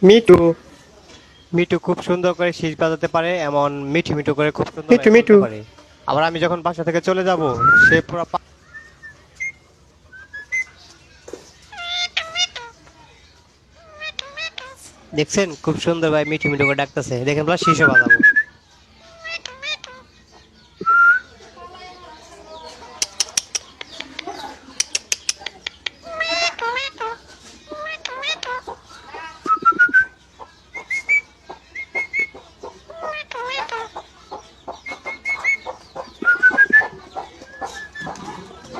Me too Mithu খুব সুন্দর করে শীষ বাজাতে পারে, এমন মিঠু মিঠু করে খুব সুন্দর মিটু বলতে মিটু পারে। আবার আমি যখন বাসা থেকে চলে যাব, সে পুরো দেখছেন খুব সুন্দর ভাই মিঠু মিঠু করে ডাকতেছে, দেখেন বলা শীষও বাজাবো।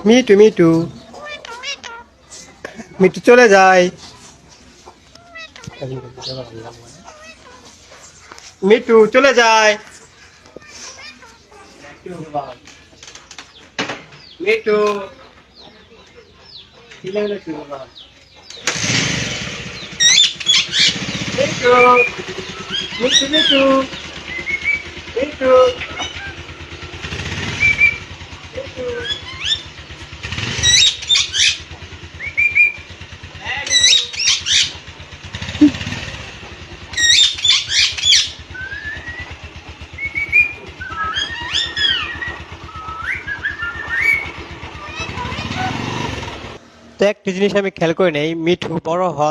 মিটু মিটু মিটু চলে যায়। মিটু চলে যায়। Me too me too me too me too me too তো একটা জিনিস আমি খেয়াল করে নেই, মিঠু বড় হওয়া